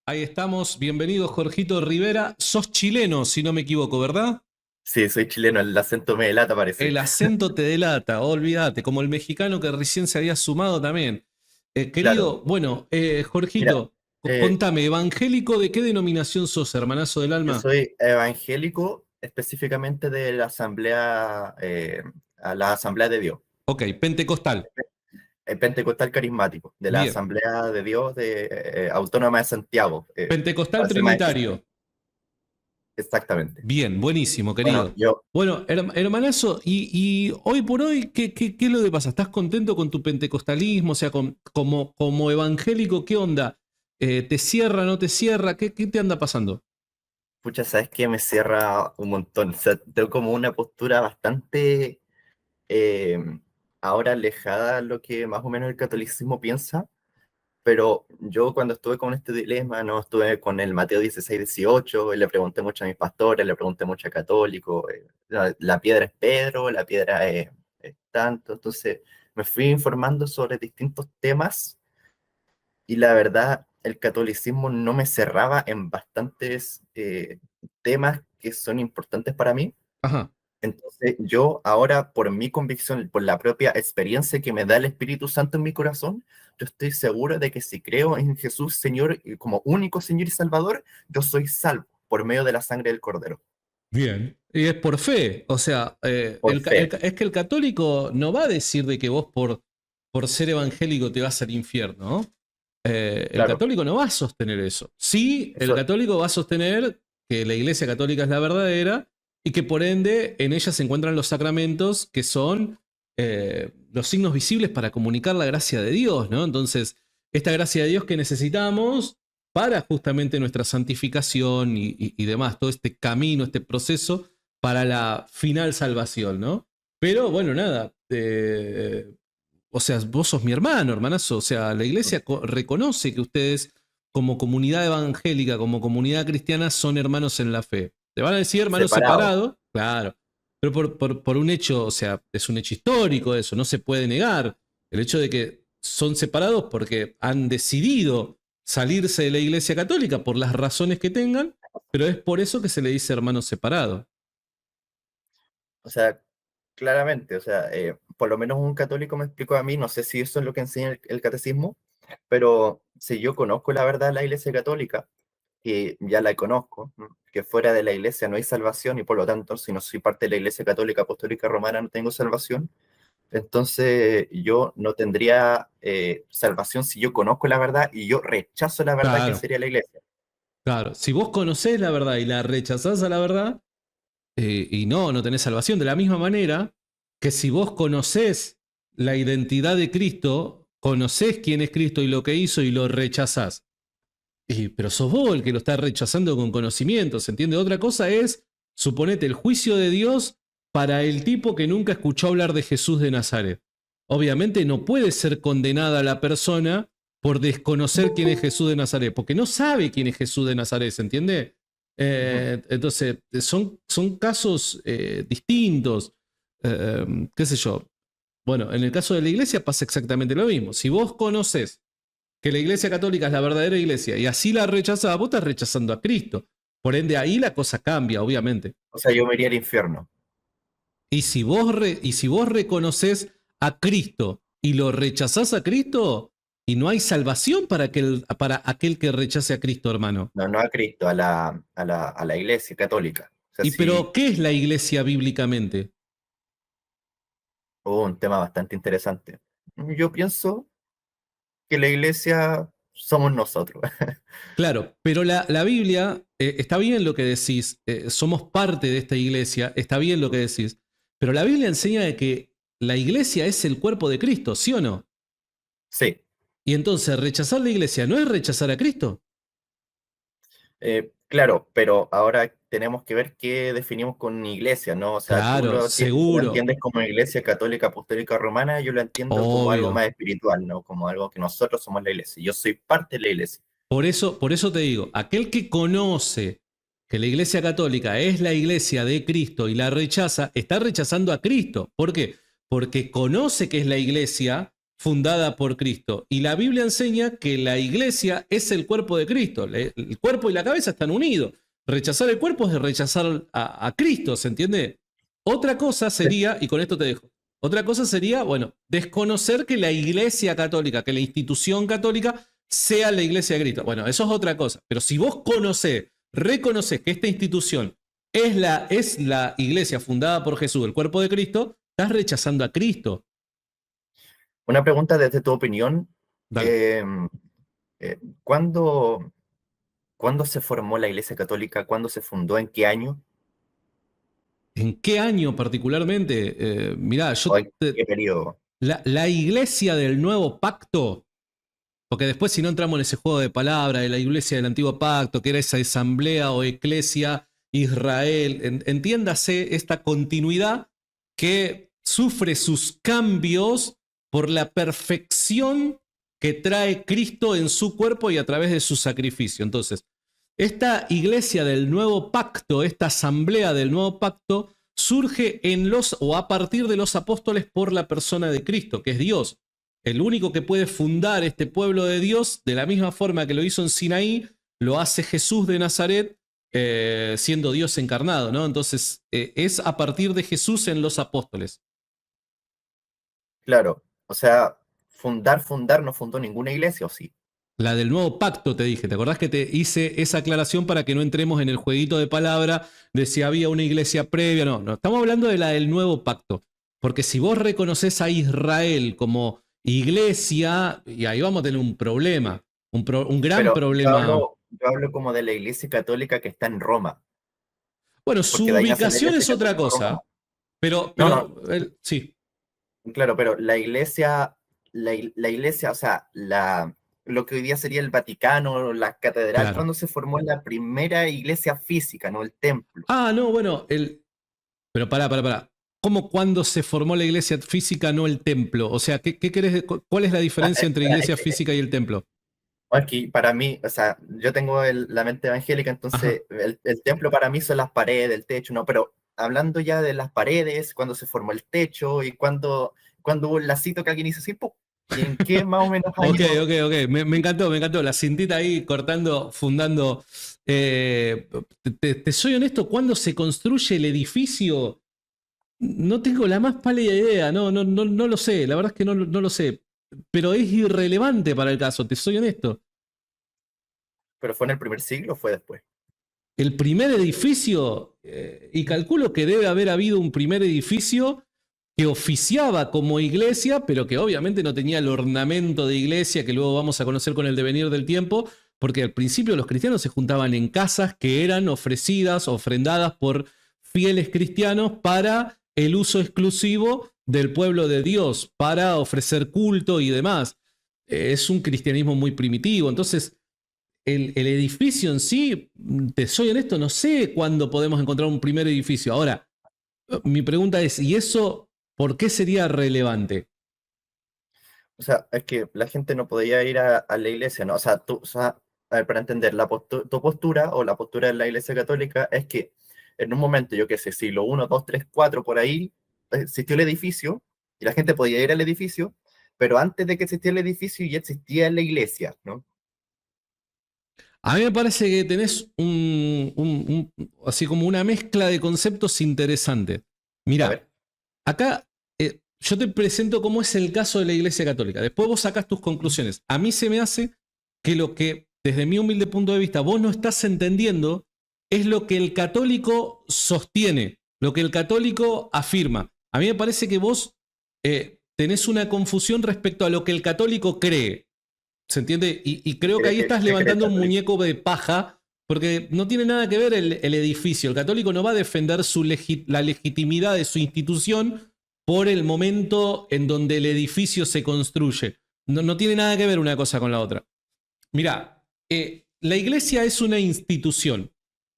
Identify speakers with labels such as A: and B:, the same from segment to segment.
A: Ahí estamos. Bienvenido, Jorgito Rivera. Sos chileno, si no me equivoco, ¿verdad?
B: Sí, soy chileno, el acento me delata, parece.
A: El acento te delata, olvídate, como el mexicano que recién se había sumado también.
B: Claro,
A: Querido, bueno,
B: mira,
A: Jorgito,
B: eh,
A: contame, ¿evangélico de qué denominación sos, hermanazo del
B: yo
A: alma?
B: soy evangélico, específicamente de la asamblea, a la Asamblea de Dios,
A: Ok, pentecostal.
B: pentecostal carismático, de la
A: Bien.
B: Asamblea de Dios de, Autónoma de Santiago,
A: Pentecostal
B: para ser más específico.
A: trinitario.
B: Exactamente.
A: Bien, buenísimo,
B: Bueno,
A: querido.
B: yo,
A: Bueno, hermanazo, y hoy por hoy, ¿qué es lo que pasa? ¿Estás contento con tu pentecostalismo? O sea, como evangélico, ¿qué onda? ¿Te cierra, no te cierra? ¿Qué te anda pasando?
B: pucha, sabes que me cierra un montón. O sea, tengo como una postura bastante eh, ahora alejada a lo que más o menos el catolicismo piensa. Pero yo cuando estuve con este dilema, no estuve con el Mateo 16-18, y le pregunté mucho a mis pastores, le pregunté mucho a católicos, la piedra es Pedro, la piedra es tanto, entonces me fui informando sobre distintos temas y la verdad el catolicismo no me cerraba en bastantes temas que son importantes para mí.
A: Ajá.
B: Entonces, yo ahora, por mi convicción, por la propia experiencia que me da el Espíritu Santo en mi corazón, yo estoy seguro de que si creo en Jesús, Señor, y como único Señor y Salvador, yo soy salvo por medio de la sangre del Cordero,
A: Bien. Y es por fe. O sea,
B: por fe.
A: es que el católico no va a decir de que vos por ser evangélico te vas al infierno, ¿no? El
B: Claro,
A: católico no va a sostener eso. Sí, el
B: eso,
A: católico va a sostener que la iglesia católica es la verdadera y que por ende en ella se encuentran los sacramentos que son los signos visibles para comunicar la gracia de Dios, ¿no? Entonces, esta gracia de Dios que necesitamos para justamente nuestra santificación y demás, todo este camino, este proceso para la final salvación, ¿no? Pero bueno, nada, o sea, vos sos mi hermano, hermanazo. O sea, la iglesia reconoce que ustedes, como comunidad evangélica, como comunidad cristiana, son hermanos en la fe. Te van a decir hermanos
B: separado.
A: separados, claro. Pero por un hecho, o sea, es un hecho histórico eso, no se puede negar. El hecho de que son separados porque han decidido salirse de la iglesia católica por las razones que tengan, pero es por eso que se le dice hermanos separados.
B: O sea, claramente, o sea, por lo menos un católico me explicó a mí, no sé si eso es lo que enseña el catecismo, pero si yo conozco la verdad de la Iglesia Católica, que ya la conozco, ¿no? Que fuera de la Iglesia no hay salvación y por lo tanto, si no soy parte de la Iglesia Católica Apostólica Romana, no tengo salvación. Entonces yo no tendría salvación si yo conozco la verdad y yo rechazo la verdad que
A: Claro,
B: sería la Iglesia.
A: claro. Si vos conocés la verdad y la rechazás a la verdad, y no tenés salvación. De la misma manera que si vos conocés la identidad de Cristo, conocés quién es Cristo y lo que hizo y lo rechazás. Pero sos vos el que lo está rechazando con conocimiento, ¿se entiende? Otra cosa es, suponete, el juicio de Dios para el tipo que nunca escuchó hablar de Jesús de Nazaret. Obviamente no puede ser condenada la persona por desconocer quién es Jesús de Nazaret, porque no sabe quién es Jesús de Nazaret, ¿se entiende?
B: Ujú.
A: Entonces, son casos distintos, qué sé yo. Bueno, en el caso de la iglesia pasa exactamente lo mismo. Si vos conoces que la iglesia católica es la verdadera iglesia y así la rechazás, vos estás rechazando a Cristo. Por ende, ahí la cosa cambia, obviamente.
B: O sea, yo me iría al infierno.
A: Y si vos reconoces a Cristo y lo rechazás a Cristo, y no hay salvación para aquel que rechace a Cristo, hermano.
B: No, no a Cristo, a la Iglesia Católica. O sea,
A: ¿Y
B: sí,
A: pero qué es la iglesia bíblicamente?
B: un tema bastante interesante. Yo pienso que la Iglesia somos nosotros.
A: Claro, pero la Biblia, está bien lo que decís, somos parte de esta iglesia, está bien lo que decís, pero la Biblia enseña de que la iglesia es el cuerpo de Cristo, ¿sí o no?
B: Sí,
A: Y entonces rechazar la iglesia no es rechazar a Cristo.
B: claro, pero ahora tenemos que ver qué definimos con iglesia, ¿no? O sea,
A: Claro,
B: tú lo
A: seguro,
B: entiendes como iglesia católica apostólica romana, yo lo entiendo como algo
A: obvio.
B: más espiritual, ¿no? Como algo que nosotros somos la iglesia. Yo soy parte de la iglesia.
A: Por eso te digo, aquel que conoce que la iglesia católica es la iglesia de Cristo y la rechaza, está rechazando a Cristo. ¿Por qué? Porque conoce que es la iglesia, fundada por Cristo. Y la Biblia enseña que la iglesia es el cuerpo de Cristo. El cuerpo y la cabeza están unidos. Rechazar el cuerpo es rechazar a Cristo, ¿se entiende? Otra cosa sería, y con esto te dejo, otra cosa sería, bueno, desconocer que la iglesia católica, que la institución católica sea la iglesia de Cristo. Bueno, eso es otra cosa. Pero si vos reconocés que esta institución es la iglesia fundada por Jesús, el cuerpo de Cristo, estás rechazando a Cristo.
B: Una pregunta desde tu opinión.
A: Dale.
B: ¿Cuándo se formó la Iglesia Católica? ¿Cuándo se fundó? ¿En qué año?
A: ¿En qué año particularmente? Mirá,
B: ¿O en qué periodo?
A: la iglesia del nuevo pacto, porque después si no entramos en ese juego de palabras de la iglesia del antiguo pacto, que era esa asamblea o eclesia Israel, entiéndase esta continuidad que sufre sus cambios por la perfección que trae Cristo en su cuerpo y a través de su sacrificio. Entonces, esta iglesia del nuevo pacto, esta asamblea del nuevo pacto, surge a partir de los apóstoles por la persona de Cristo, que es Dios. El único que puede fundar este pueblo de Dios, de la misma forma que lo hizo en Sinaí, lo hace Jesús de Nazaret, siendo Dios encarnado, ¿no? Entonces, es a partir de Jesús en los apóstoles.
B: Claro, o sea, fundar no fundó ninguna iglesia, ¿o sí?
A: La del nuevo pacto, te dije. ¿Te acordás que te hice esa aclaración para que no entremos en el jueguito de palabra de si había una iglesia previa? No, no. Estamos hablando de la del nuevo pacto. Porque si vos reconoces a Israel como iglesia, y ahí vamos a tener un problema, un gran
B: Pero
A: problema.
B: yo hablo como de la Iglesia Católica que está en Roma,
A: Bueno, su
B: porque de ahí nace la
A: ubicación
B: Iglesia
A: es otra
B: Católica de Roma.
A: cosa. Pero,
B: No, no,
A: sí,
B: claro, pero la iglesia, o sea, lo que hoy día sería el Vaticano, la catedral,
A: claro.
B: ¿cuándo se formó la primera iglesia física, no el templo?
A: Ah, no, bueno, pero pará. ¿Cómo cuando se formó la iglesia física, no el templo? O sea, ¿qué querés, ¿cuál es la diferencia entre
B: Espera,
A: iglesia física y el templo?
B: aquí, para mí, o sea, yo tengo la mente evangélica,
A: Ajá.
B: entonces el templo para mí son las paredes, el techo, ¿no? Pero hablando ya de las paredes, cuando se formó el techo y cuando hubo el lacito que alguien hizo así, ¡pum! ¿Y en qué más o menos
A: Ok,
B: año?
A: ok. Me encantó. La cintita ahí cortando, fundando. Te soy honesto, ¿cuándo se construye el edificio? No tengo la más pálida idea. No lo sé. La verdad es que no lo sé. Pero es irrelevante para el caso, te soy honesto.
B: ¿Pero fue en el primer siglo o fue después?
A: El primer edificio, y calculo que debe haber habido un primer edificio que oficiaba como iglesia, pero que obviamente no tenía el ornamento de iglesia que luego vamos a conocer con el devenir del tiempo, porque al principio los cristianos se juntaban en casas que eran ofrecidas, ofrendadas por fieles cristianos para el uso exclusivo del pueblo de Dios, para ofrecer culto y demás. Es un cristianismo muy primitivo, entonces el edificio en sí, te soy honesto, no sé cuándo podemos encontrar un primer edificio. Ahora, mi pregunta es, ¿y eso por qué sería relevante?
B: O sea, es que la gente no podía ir a la iglesia, ¿no? O sea, a ver, para entender, tu postura o la postura de la iglesia católica es que en un momento, yo qué sé, siglo I, II, III, IV, por ahí, existió el edificio y la gente podía ir al edificio, pero antes de que existiera el edificio ya existía la iglesia, ¿no?
A: A mí me parece que tenés así como una mezcla de conceptos interesante.
B: A
A: Mirá,
B: ver,
A: acá yo te presento cómo es el caso de la Iglesia Católica. Después vos sacás tus conclusiones. A mí se me hace que lo que, desde mi humilde punto de vista, vos no estás entendiendo es lo que el católico sostiene, lo que el católico afirma. A mí me parece que vos tenés una confusión respecto a lo que el católico cree. ¿Se entiende? Y creo que ahí estás
B: ¿qué cree el
A: levantando un
B: católico?
A: muñeco de paja, porque no tiene nada que ver el edificio. El católico no va a defender la legitimidad de su institución por el momento en donde el edificio se construye. No tiene nada que ver una cosa con la otra. Mirá, la iglesia es una institución.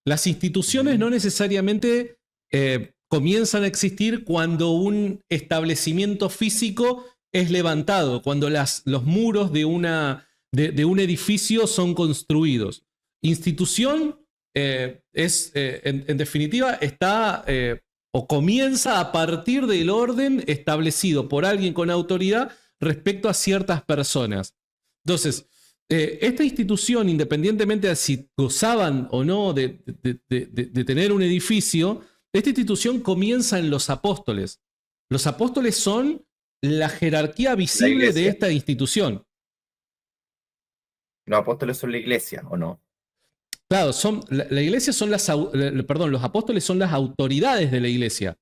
A: Las instituciones
B: Ujú.
A: no necesariamente comienzan a existir cuando un establecimiento físico es levantado, cuando los muros de un edificio son construidos. Institución en definitiva, está o comienza a partir del orden establecido por alguien con autoridad respecto a ciertas personas. Entonces, esta institución, independientemente de si gozaban o no de tener un edificio, esta institución comienza en los apóstoles. Los apóstoles son la jerarquía
B: La
A: visible de
B: iglesia.
A: esta institución.
B: Los apóstoles son la iglesia, ¿o no?
A: Claro, la iglesia son perdón, los apóstoles son las autoridades de la iglesia.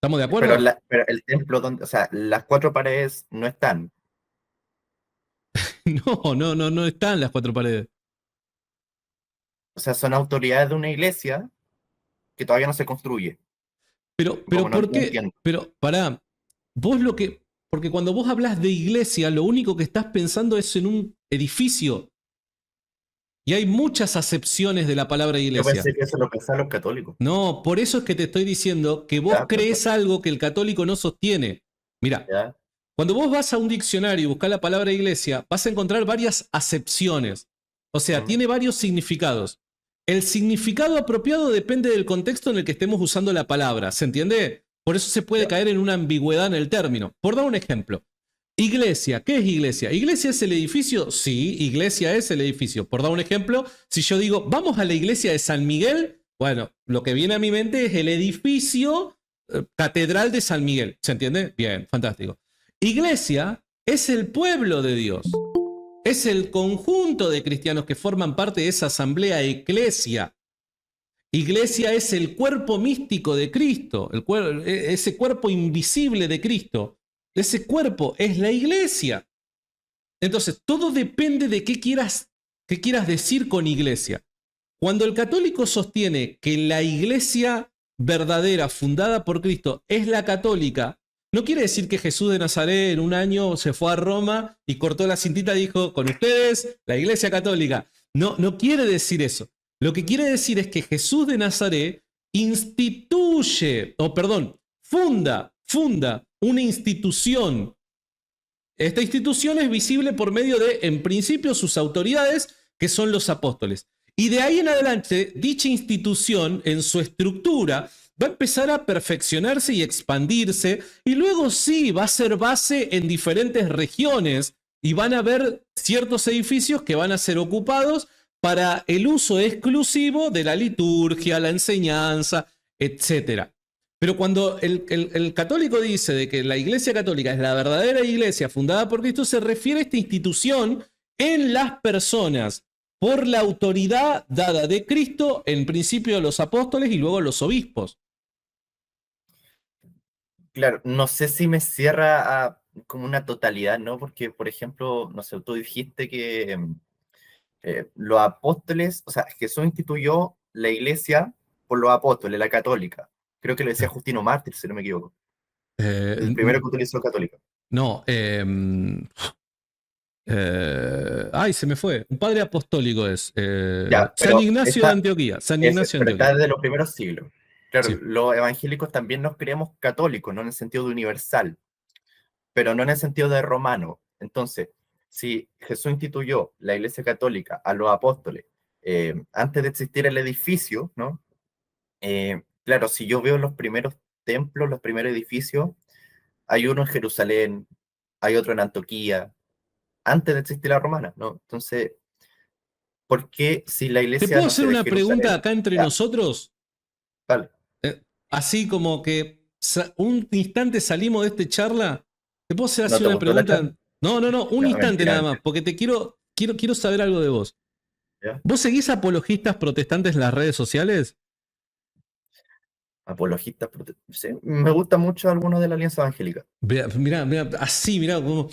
A: ¿Estamos de
B: Pero,
A: acuerdo?
B: pero el templo, donde, o sea, las cuatro paredes no están.
A: No están las cuatro paredes.
B: O sea, son autoridades de una iglesia que todavía no se construye.
A: Pero
B: Como no,
A: ¿por
B: no
A: qué?
B: entiendo.
A: Pero pará, vos lo que. Porque cuando vos hablas de iglesia, lo único que estás pensando es en un edificio. Y hay muchas acepciones de la palabra
B: Yo
A: iglesia.
B: pensé que eso lo pensaban los católicos.
A: No, por eso es que te estoy diciendo que vos
B: Ya,
A: crees algo que el católico no sostiene. Mirá,
B: ya.
A: cuando vos vas a un diccionario y buscas la palabra iglesia, vas a encontrar varias acepciones. O sea,
B: Mm,
A: tiene varios significados. El significado apropiado depende del contexto en el que estemos usando la palabra. ¿Se entiende? Por eso se puede
B: ya.
A: caer en una ambigüedad en el término. Por dar un ejemplo. Iglesia, ¿qué es iglesia? ¿Iglesia es el edificio? Sí, iglesia es el edificio. Por dar un ejemplo, si yo digo, vamos a la iglesia de San Miguel, bueno, lo que viene a mi mente es el edificio catedral de San Miguel. ¿Se entiende? Bien, fantástico. Iglesia es el pueblo de Dios. Es el conjunto de cristianos que forman parte de esa asamblea eclesia. Iglesia es el cuerpo místico de Cristo, ese cuerpo invisible de Cristo. Ese cuerpo es la iglesia. Entonces, todo depende de qué quieras decir con iglesia. Cuando el católico sostiene que la iglesia verdadera, fundada por Cristo, es la católica, no quiere decir que Jesús de Nazaret en un año se fue a Roma y cortó la cintita y dijo, con ustedes, la iglesia católica. No quiere decir eso. Lo que quiere decir es que Jesús de Nazaret funda una institución. Esta institución es visible por medio de, en principio, sus autoridades, que son los apóstoles. Y de ahí en adelante, dicha institución, en su estructura, va a empezar a perfeccionarse y expandirse, y luego sí, va a ser base en diferentes regiones, y van a haber ciertos edificios que van a ser ocupados para el uso exclusivo de la liturgia, la enseñanza, etc. Pero cuando el católico dice de que la iglesia católica es la verdadera iglesia fundada por Cristo, se refiere a esta institución en las personas, por la autoridad dada de Cristo, en principio a los apóstoles y luego a los obispos.
B: Claro, no sé si me cierra a como una totalidad, ¿no? Porque, por ejemplo, no sé, tú dijiste que los apóstoles, o sea, Jesús instituyó la iglesia por los apóstoles, la católica. Creo que lo decía Justino Mártir, si no me equivoco. El primero que utilizó católica.
A: No, ay, se me fue. Un padre apostólico es.
B: Ya,
A: San
B: pero
A: Ignacio de Antioquía. San Ignacio de
B: pero está
A: Antioquía.
B: desde los primeros siglos. Claro,
A: Sí.
B: los evangélicos también nos creemos católicos, no en el sentido de universal, pero no en el sentido de romano. Entonces, si Jesús instituyó la iglesia católica a los apóstoles antes de existir el edificio, ¿no? Claro, si yo veo los primeros templos, los primeros edificios, hay uno en Jerusalén, hay otro en Antioquía, antes de existir la romana, ¿no? Entonces, ¿por qué si la
A: ¿Te
B: iglesia,
A: puedo
B: no sé,
A: hacer
B: de
A: una pregunta
B: Jerusalén,
A: acá entre
B: ya,
A: nosotros?
B: vale,
A: Así como que un instante salimos de esta charla. ¿Te puedo hacer
B: ¿no
A: así
B: te
A: una
B: gustó la charla?
A: pregunta? No, un
B: No,
A: instante
B: mentira,
A: nada más,
B: mentira,
A: porque quiero saber algo de vos.
B: ¿ya?
A: ¿Vos seguís apologistas protestantes en las redes sociales?
B: Apologistas, sí, me gusta mucho algunos de la Alianza Evangélica.
A: Mirá, mirá, como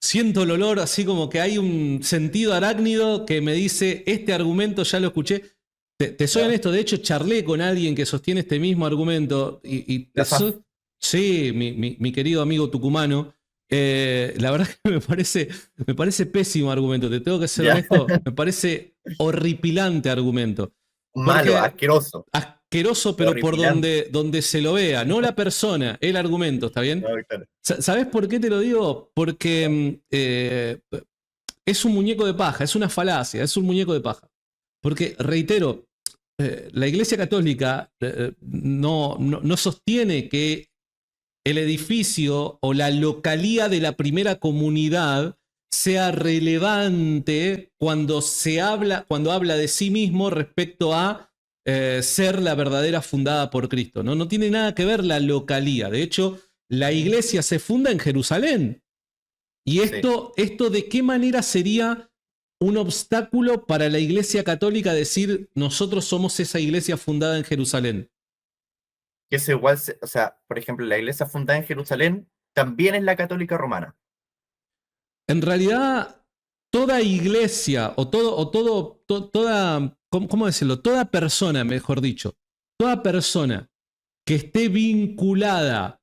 A: siento el olor, así como que hay un sentido arácnido que me dice, este argumento ya lo escuché. Te soy
B: ¿Ya?
A: honesto, de hecho charlé con alguien que sostiene este mismo argumento y
B: Asaf,
A: sí, mi querido amigo tucumano, la verdad que me parece pésimo argumento, te tengo que ser
B: ya,
A: honesto, me parece horripilante argumento,
B: malo,
A: porque
B: asqueroso,
A: asqueroso pero por
B: horripilante.
A: donde se lo vea, no la persona, el argumento, ¿está bien?
B: No, claro.
A: ¿Sabes por qué te lo digo? Porque es un muñeco de paja, es una falacia, es un muñeco de paja. Porque, reitero, la Iglesia Católica no sostiene que el edificio o la localía de la primera comunidad sea relevante cuando habla de sí mismo respecto a ser la verdadera fundada por Cristo. ¿No? No tiene nada que ver la localía. De hecho, la iglesia se funda en Jerusalén. ¿Y
B: Sí.
A: esto de qué manera sería un obstáculo para la iglesia católica decir nosotros somos esa iglesia fundada en Jerusalén?
B: Que eso igual, o sea, por ejemplo, la iglesia fundada en Jerusalén también es la católica romana.
A: En realidad, toda iglesia toda, ¿cómo decirlo? Toda persona, mejor dicho, toda persona que esté vinculada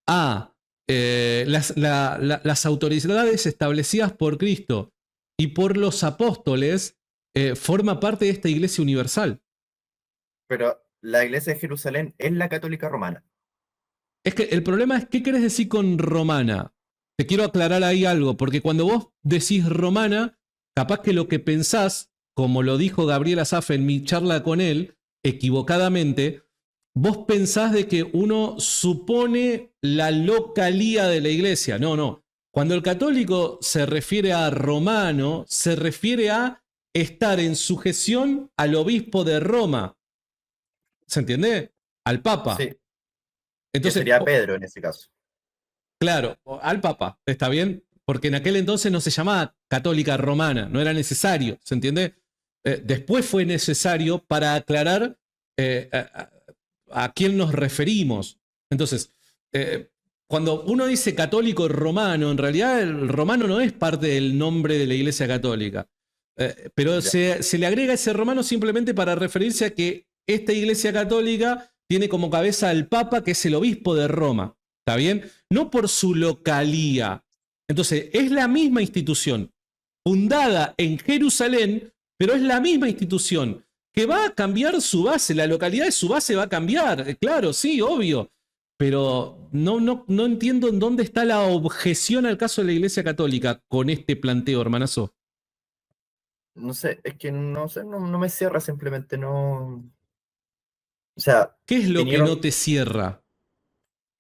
A: a las autoridades establecidas por Cristo y por los apóstoles, forma parte de esta iglesia universal.
B: Pero la iglesia de Jerusalén es la católica romana.
A: Es que el problema es, ¿qué querés decir con romana? Te quiero aclarar ahí algo, porque cuando vos decís romana, capaz que lo que pensás, como lo dijo Gabriel Asaf en mi charla con él, equivocadamente, vos pensás de que uno supone la localía de la iglesia. No, no. Cuando el católico se refiere a romano, se refiere a estar en sujeción al obispo de Roma. ¿Se entiende? Al papa.
B: Sí, que
A: Entonces,
B: sería Pedro en ese caso.
A: claro, al Papa, ¿está bien? Porque en aquel entonces no se llamaba católica romana, no era necesario, ¿se entiende? Después fue necesario para aclarar a quién nos referimos. Entonces, cuando uno dice católico romano, en realidad el romano no es parte del nombre de la Iglesia Católica, pero
B: Ya.
A: se le agrega ese romano simplemente para referirse a que esta Iglesia Católica tiene como cabeza al Papa, que es el obispo de Roma. ¿Está bien? No por su localía. Entonces, es la misma institución, fundada en Jerusalén, pero es la misma institución que va a cambiar su base. La localidad de su base va a cambiar. Claro, sí, obvio. Pero no entiendo en dónde está la objeción al caso de la Iglesia Católica con este planteo, hermanazo.
B: No sé, es que no sé, no me cierra simplemente, no. O sea,
A: ¿Qué es lo que
B: vinieron,
A: no te cierra?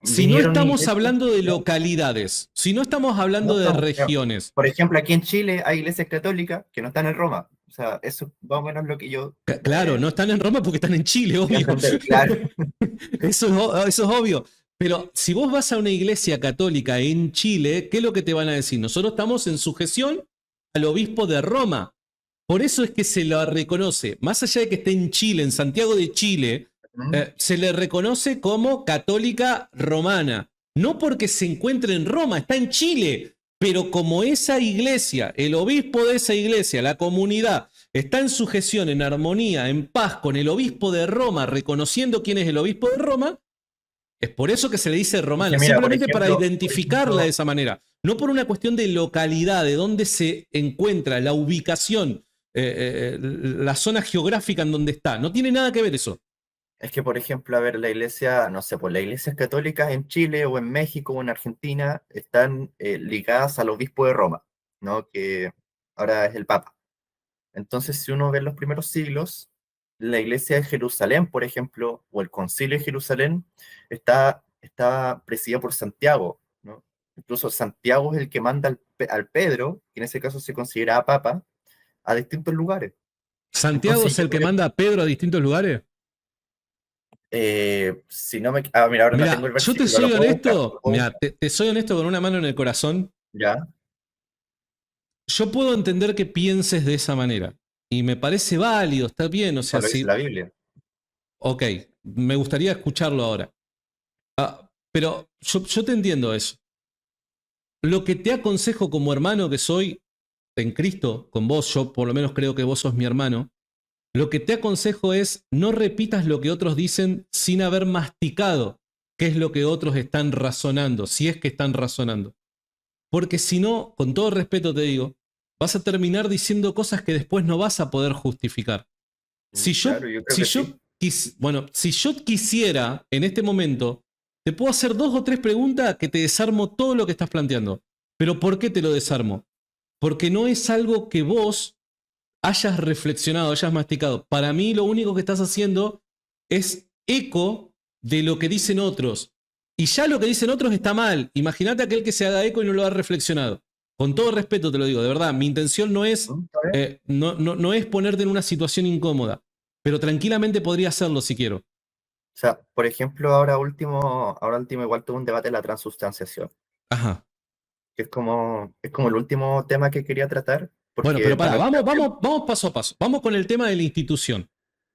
A: Si no
B: vinieron
A: estamos
B: iglesias,
A: hablando de
B: ¿ya?
A: localidades, si no estamos
B: No,
A: hablando de
B: no, ya.
A: regiones,
B: Por ejemplo, aquí en Chile hay iglesias católicas que no están en Roma. O sea, eso es más o menos lo que yo
A: claro, no están en Roma porque están en Chile,
B: quiero
A: obvio.
B: entender. Claro.
A: Eso es obvio. Pero si vos vas a una iglesia católica en Chile, ¿qué es lo que te van a decir? Nosotros estamos en sujeción al obispo de Roma. Por eso es que se lo reconoce, más allá de que esté en Chile, en Santiago de Chile,
B: ¿Mm?
A: se le reconoce como católica romana. No porque se encuentre en Roma, está en Chile. Pero como esa iglesia, el obispo de esa iglesia, la comunidad, está en sujeción, en armonía, en paz con el obispo de Roma, reconociendo quién es el obispo de Roma, es por eso que se le dice
B: Es que
A: romana,
B: mira,
A: simplemente para
B: por
A: identificarla de
B: ejemplo,
A: esa manera, no por una cuestión de localidad, de dónde se encuentra, la ubicación, la zona geográfica en donde está. No tiene nada que ver eso.
B: es que, por ejemplo, a ver, la iglesia, no sé, pues las iglesias católicas en Chile o en México o en Argentina están ligadas al obispo de Roma, ¿no? Que ahora es el Papa. Entonces, si uno ve los primeros siglos, la iglesia de Jerusalén, por ejemplo, o el concilio de Jerusalén, está presidida por Santiago, ¿no? Incluso Santiago es el que manda al Pedro, que en ese caso se consideraba Papa, a distintos lugares.
A: Santiago
B: Entonces,
A: es el que manda a Pedro a distintos lugares.
B: si no me... Ah, mira, ahora no tengo
A: Mira,
B: el
A: yo te
B: versículo,
A: soy
B: lo puedo buscar, lo
A: honesto,
B: puedo
A: mira,
B: buscar.
A: te soy honesto con una mano en el corazón.
B: ¿Ya?
A: Yo puedo entender que pienses de esa manera. Y me parece válido, está bien. O
B: Eso
A: sea,
B: lo dice
A: sí,
B: la Biblia.
A: ok, me gustaría escucharlo ahora. Pero yo te entiendo eso. Lo que te aconsejo como hermano que soy en Cristo, con vos, yo por lo menos creo que vos sos mi hermano, lo que te aconsejo es no repitas lo que otros dicen sin haber masticado qué es lo que otros están razonando, si es que están razonando. Porque si no, con todo respeto te digo, vas a terminar diciendo cosas que después no vas a poder justificar.
B: Mm, claro, yo creo que sí.
A: Bueno, si yo quisiera en este momento, te puedo hacer dos o tres preguntas que te desarmo todo lo que estás planteando. Pero ¿por qué te lo desarmo? Porque no es algo que vos hayas reflexionado, hayas masticado. Para mí lo único que estás haciendo es eco de lo que dicen otros. Y ya lo que dicen otros está mal. Imagínate aquel que se haga eco y no lo ha reflexionado. Con todo respeto te lo digo, de verdad, mi intención no es,
B: ¿Está bien?
A: no es ponerte en una situación incómoda, pero tranquilamente podría hacerlo si quiero.
B: O sea, por ejemplo, ahora último igual tuve un debate de la transustanciación,
A: Ajá.
B: que es como el último tema que quería tratar,
A: Bueno,
B: porque,
A: pero pará,
B: bueno,
A: vamos paso a paso. Vamos con el tema de la institución.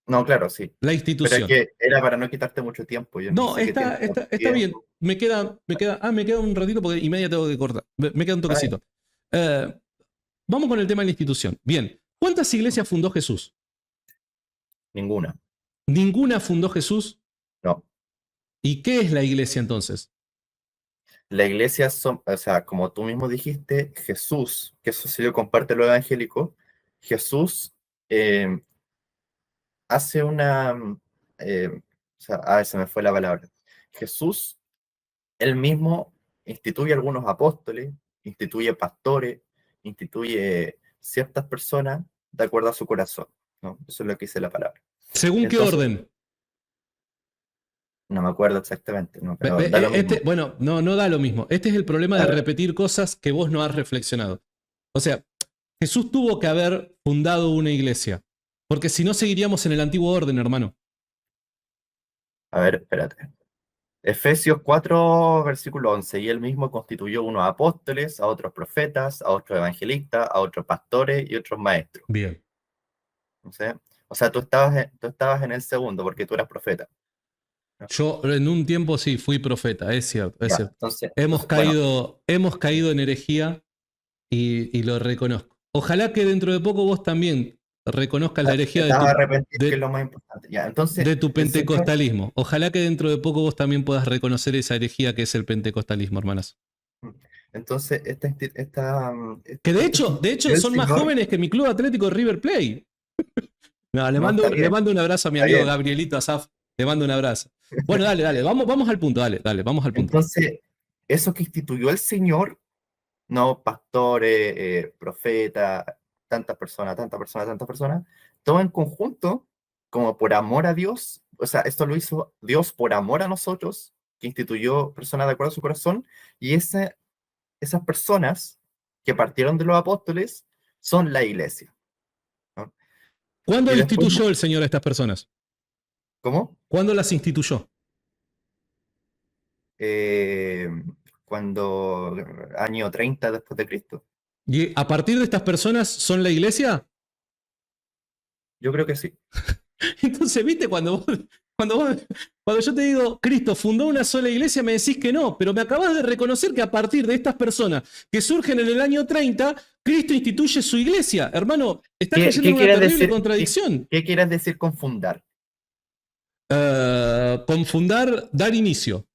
B: no, claro, sí,
A: La
B: pero es
A: institución.
B: que era para no quitarte mucho tiempo, yo no
A: No,
B: sé qué
A: está bien. Me queda un ratito porque y media tengo que cortar. Me queda un
B: Ay,
A: toquecito. Eh, Vamos con el tema de la institución. Bien. ¿Cuántas iglesias fundó Jesús?
B: ninguna,
A: Ninguna fundó Jesús.
B: no.
A: ¿Y qué es la iglesia entonces?
B: La iglesia son, o sea, como tú mismo dijiste, Jesús, que eso sí lo comparte lo evangélico, Jesús eh, hace o sea, se me fue la palabra. Jesús, él mismo instituye algunos apóstoles, instituye pastores, instituye ciertas personas de acuerdo a su corazón, ¿no? Eso es lo que dice la palabra.
A: ¿Según qué
B: Entonces,
A: orden?
B: no me acuerdo exactamente, ¿no? Pero da lo mismo.
A: Bueno, no da lo mismo. Este es el problema
B: A
A: de
B: ver,
A: repetir cosas que vos no has reflexionado. O sea, Jesús tuvo que haber fundado una iglesia, porque si no seguiríamos en el antiguo orden, hermano.
B: espérate. Efesios 4, versículo 11, y él mismo constituyó unos apóstoles, a otros profetas, a otros evangelistas, a otros pastores y otros maestros.
A: Bien.
B: ¿No sé? O sea, tú estabas en el segundo porque tú eras profeta, ¿no?
A: Yo en un tiempo sí fui profeta, es cierto, es
B: Ya,
A: cierto.
B: bueno,
A: Hemos caído en herejía y lo reconozco. Ojalá que dentro de poco vos también reconozcas la herejía
B: te vas a arrepentir, que es
A: de,
B: lo más importante. Ya, entonces,
A: de tu
B: el Señor,
A: pentecostalismo. Ojalá que dentro de poco vos también puedas reconocer esa herejía que es el pentecostalismo, hermanas.
B: entonces,
A: Que
B: esto que
A: de hecho
B: el
A: son más
B: Señor,
A: jóvenes que mi club atlético River Plate. No,
B: no está
A: le
B: bien,
A: mando un abrazo a mi
B: está
A: amigo
B: bien.
A: Gabrielito Asaf. Le mando un abrazo. Bueno, dale, vamos al punto, vamos al punto.
B: Entonces, eso que instituyó el Señor, no pastores, profetas, tantas personas, tantas personas, todo en conjunto, como por amor a Dios, o sea, esto lo hizo Dios por amor a nosotros, que instituyó personas de acuerdo a su corazón, y esas personas que partieron de los apóstoles son la iglesia, ¿no?
A: ¿Cuándo
B: Y después,
A: instituyó el Señor a estas personas?
B: ¿cómo?
A: ¿Cuándo las instituyó?
B: Eh, cuando, año 30 después de Cristo.
A: ¿Y a partir de estas personas son la iglesia?
B: Yo creo que sí.
A: Entonces, ¿viste? Cuando, vos- cuando yo te digo, Cristo fundó una sola iglesia, me decís que no, pero me acabas de reconocer que a partir de estas personas que surgen en el año 30, Cristo instituye su iglesia. Hermano, estás cayendo
B: ¿Qué
A: en una
B: quieres
A: terrible
B: decir?
A: contradicción.
B: ¿Qué quieres decir con fundar?
A: Confundar, dar inicio.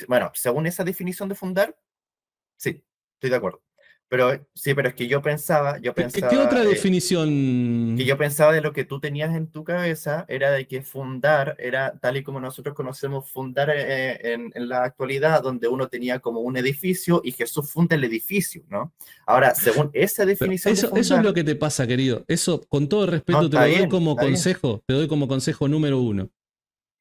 B: Bueno, según esa definición de fundar, sí, estoy de acuerdo. Pero sí, pero es que
A: ¿Qué otra definición?
B: yo pensaba de lo que tú tenías en tu cabeza era de que fundar era tal y como nosotros conocemos fundar en la actualidad, donde uno tenía como un edificio y Jesús funda el edificio, ¿no? Ahora, según esa definición de
A: Eso es lo
B: fundar,
A: que te pasa, querido. Eso, con todo
B: no,
A: respeto, te
B: está
A: lo doy
B: bien,
A: como
B: está bien.
A: consejo. Te doy como consejo número uno.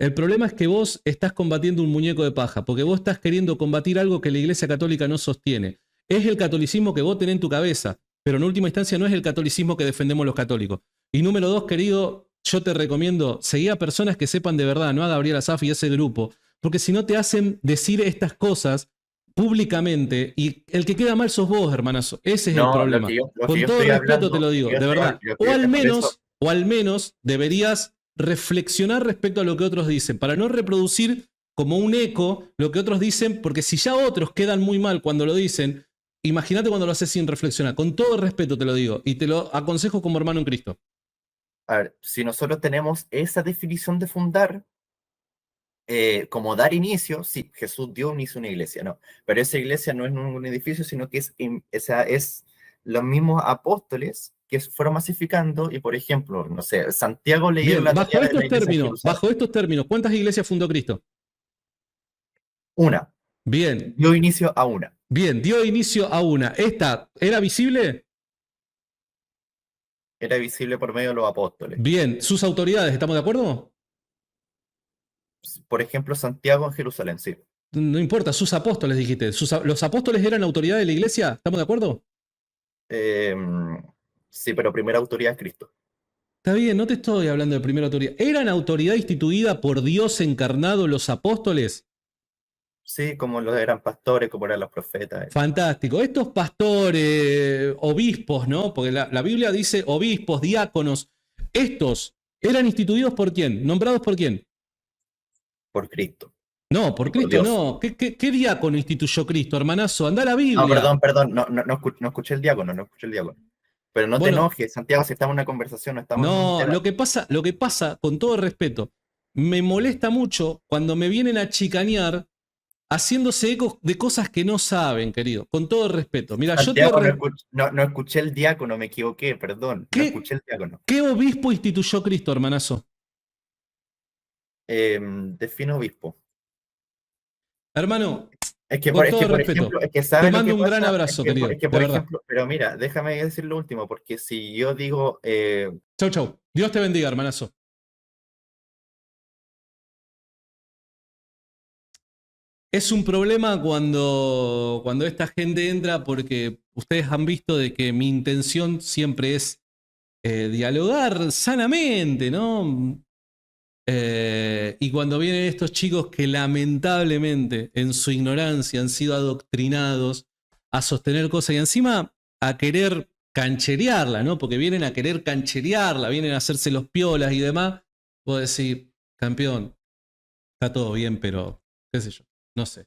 A: El problema es que vos estás combatiendo un muñeco de paja, porque vos estás queriendo combatir algo que la Iglesia Católica no sostiene. Es el catolicismo que vos tenés en tu cabeza, pero en última instancia no es el catolicismo que defendemos los católicos. Y número dos, querido, yo te recomiendo seguir a personas que sepan de verdad, no a Gabriel Asaf y ese grupo, porque si no te hacen decir estas cosas públicamente y el que queda mal sos vos, hermanazo. Ese es el
B: No,
A: problema.
B: lo que
A: Con
B: yo
A: todo
B: estoy
A: respeto te
B: hablando,
A: lo
B: lo que
A: digo,
B: yo
A: de
B: estoy,
A: verdad.
B: lo que yo- por eso,
A: O al menos deberías reflexionar respecto a lo que otros dicen, para no reproducir como un eco lo que otros dicen, porque si ya otros quedan muy mal cuando lo dicen, imagínate cuando lo haces sin reflexionar. Con todo respeto te lo digo y te lo aconsejo como hermano en Cristo.
B: a ver, si nosotros tenemos esa definición de fundar, como dar inicio, sí, Jesús dio inicio a una iglesia, ¿no? Pero esa iglesia no es un edificio, sino que es los mismos apóstoles que fueron masificando y, por ejemplo, no sé, Santiago leyeron
A: Bien,
B: la tarea de la iglesia en Jerusalén.
A: bajo estos términos, ¿cuántas iglesias fundó Cristo?
B: Una,
A: Bien,
B: dio inicio a una.
A: bien, dio inicio a una. ¿Esta era visible?
B: Era visible por medio de los apóstoles.
A: Bien, sus autoridades, ¿estamos de acuerdo?
B: Por ejemplo, Santiago en Jerusalén, sí.
A: No importa, sus apóstoles dijiste. ¿Los apóstoles eran autoridad de la iglesia? ¿Estamos de acuerdo?
B: Sí, pero primera autoridad es Cristo.
A: Está bien, no te estoy hablando de primera autoridad. ¿Eran autoridad instituida por Dios encarnado los apóstoles?
B: Sí, como los eran pastores, como eran los profetas.
A: Fantástico. Estos pastores, obispos, ¿no? Porque la Biblia dice obispos, diáconos. ¿Estos eran instituidos por quién? ¿Nombrados por quién?
B: Por Cristo
A: No,
B: y
A: por
B: por
A: Cristo
B: Dios.
A: no. ¿Qué diácono instituyó Cristo, hermanazo? Anda a la
B: No,
A: Biblia.
B: perdón, no escuché el diácono, no escuché el diácono. Pero no te
A: Bueno,
B: enojes, Santiago, si estamos en una conversación, no estamos en un
A: no,
B: debate.
A: lo que pasa, con todo respeto, me molesta mucho cuando me vienen a chicanear haciéndose eco de cosas que no saben, querido. Con todo respeto. Mira, yo te...
B: Santiago, no escuché el diácono, me equivoqué, perdón, no escuché
A: ¿Qué,
B: el diácono.
A: ¿Qué obispo instituyó Cristo, hermanazo?
B: Defino obispo.
A: Hermano, con
B: Es
A: todo
B: que, por
A: respeto,
B: ejemplo, es que
A: te
B: sabe lo
A: mando
B: que
A: un gran
B: pasa,
A: abrazo, querido, de
B: por
A: verdad.
B: ejemplo, pero mira, déjame decir lo último, porque si yo digo,
A: Chau, chau. Dios te bendiga, hermanazo. Es un problema cuando esta gente entra porque ustedes han visto de que mi intención siempre es dialogar sanamente, ¿no? Y cuando vienen estos chicos que lamentablemente en su ignorancia han sido adoctrinados a sostener cosas y encima a querer cancherearla, ¿no? Porque vienen a querer cancherearla, vienen a hacerse los piolas y demás. Puedo decir, campeón, está todo bien, pero qué sé yo, no sé.